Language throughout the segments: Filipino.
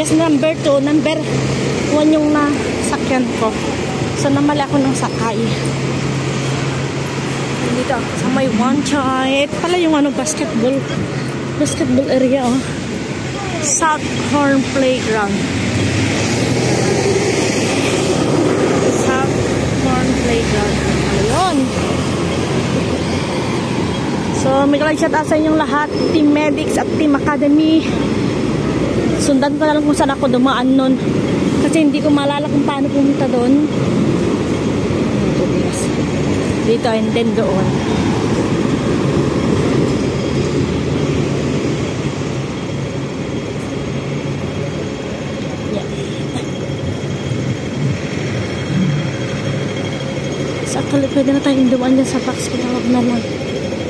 Imbes number 2, number 1 yung nasakyan ko. So, namali ako ng sakay. Dito ako sa may one child. Pala yung basketball area, oh. Southhorn Playground. Southhorn Playground. Ayun. So, may shout out sa inyong lahat. Team Medics at Team Academy. Sundan ko na lang kung saan ako dumaan nun. Kasi hindi ko maalala kung paano pumunta doon. Dito and then doon. Yeah. Sa actually, pwede na tayong dumaan dyan sa box. Pinawag na lang.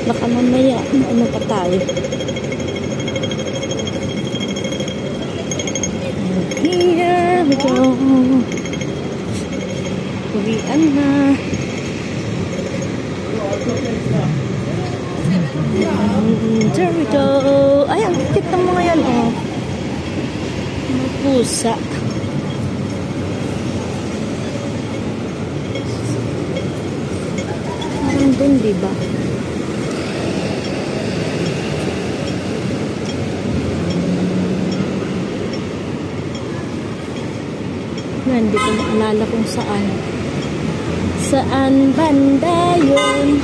Baka mamaya, ano pa tayo. Here we go. Uwian na. There we go. Ay, ang kita mo ngayon, oh. Mga pusa. Parang dun, diba? Hindi ko maalala kung saan. Saan banda yun?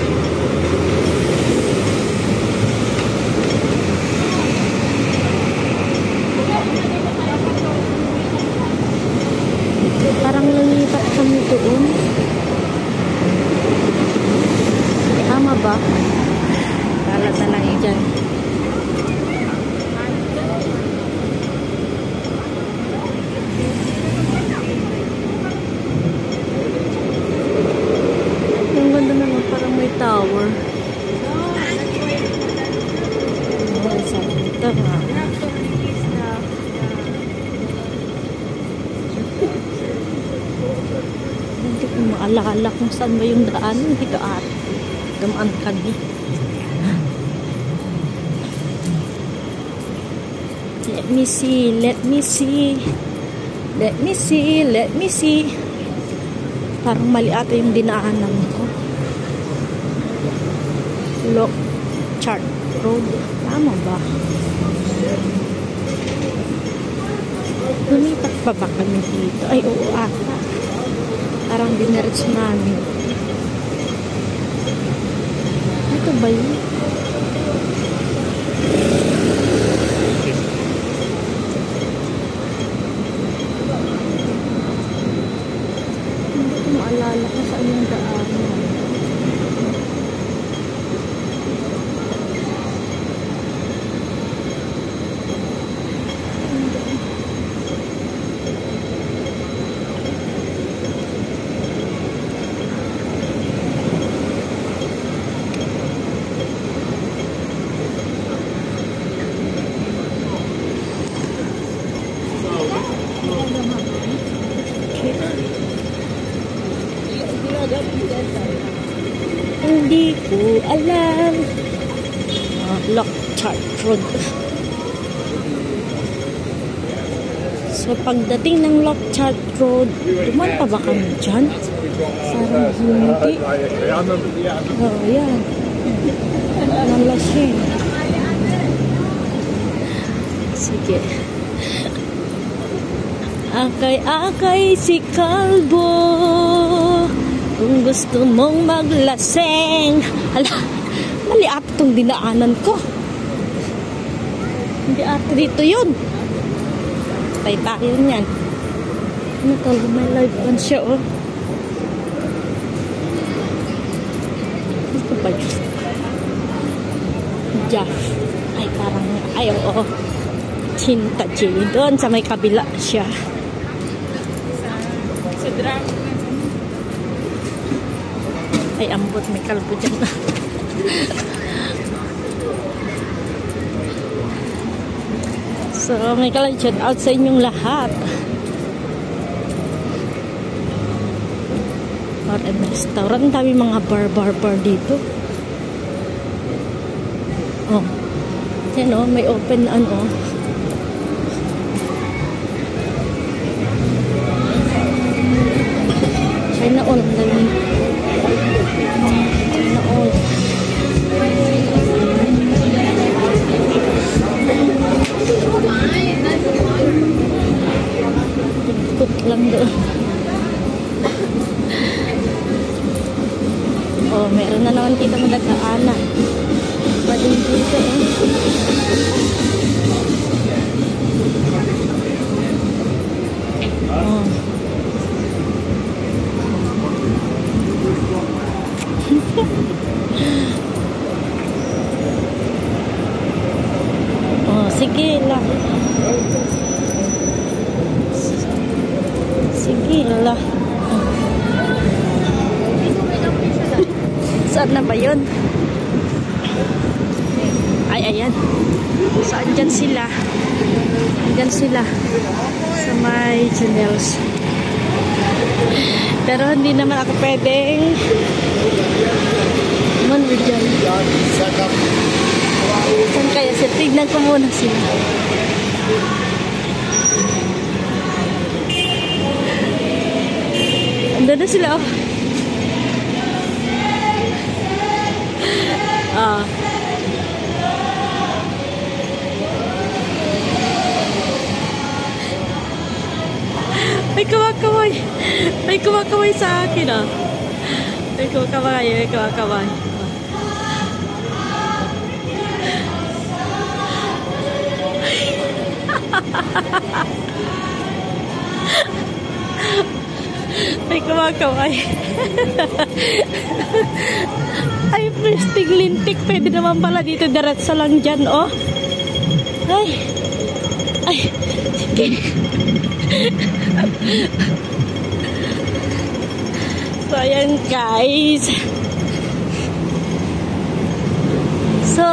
Parang lumipat kami doon. Tama ba? Kala na lang dyan. Tower. Oh, ito nga. Hindi ko maalala kung saan ba yung daan. Dito at gamaan kami. Let me see. Let me see. Let me see. Let me see. Parang mali ata yung dinaanan ko. Lock Chart Road. Tama ba? Lumipat pa ba kami dito? Ay, oo ata. Parang dinerecho namin. Ito ba yun? Hindi ko maalala kung saan yung daanan. Hindi ko alam. Lock Chart Road. So, pagdating ng Lock Chart Road, duman pa ba kami dyan? Sarang hindi. Oh, yan. Nalasing. Sige. Akay-akay si Kalbo. Kung gusto mong maglaseng. Hala, mali ata itong dinaanan ko. Hindi ata dito yun. Patay tayo niyan. Ano to? May live band siya, oh. Ito ba yun? Jeff. Ay, parang, ay, oo. Chinta J. Doon sa may kabila siya. Sa drag. Ay, ambot, may kalbo dyan na. So, may shout out sa inyong lahat. Bar and restaurant. Dami mga bar dito. Oh. Yan, oh, may open, ano. naman kita magdaanan. Pwedeng dito Oh. Oh, sige lang. Sige lang. Saan na ba yun? Ay, ayan. Saan dyan sila? Andyan sila. Sa may channels. Pero hindi naman ako pwedeng manur dyan. Saan kaya sila? Tignan ko muna sila. Andun na sila, oh. Ah. May kumakaway. May kumakaway sa akin, ah. May kumakaway, may kumakaway. May kumakaway. Ay, prestig lintik. Pwede naman pala dito. Diretso lang dyan, oh. Ay. Ay. Sige. So, ayan, guys. So,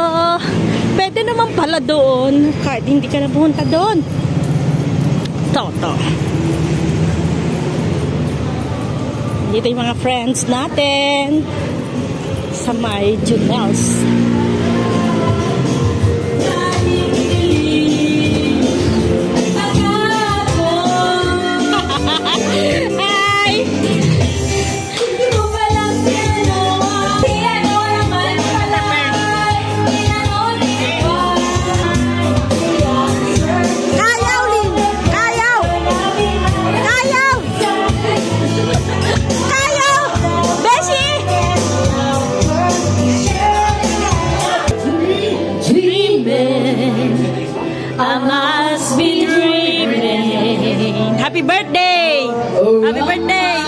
pwede naman pala doon. Kahit hindi ka na pumunta doon. Toto. Dito yung mga friends natin sa may Junels. I must be dreaming. Happy birthday! Happy birthday!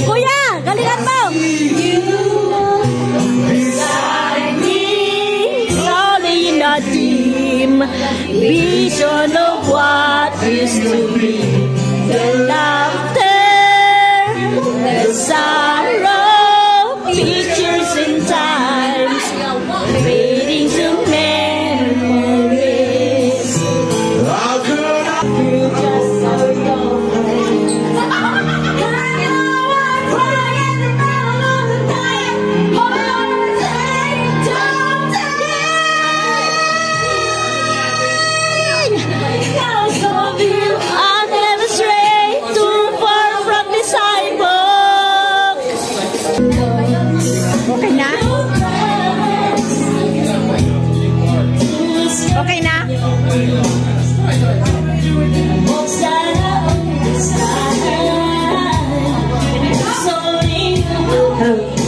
Kuya, galingan mo! Only in a dim vision of what is to be. The laughter, the sorrow, pictures and times, fading to memories. How could I feel just so long? I'll never stray too far from the sidewalk. Okay na? Okay na? Sorry.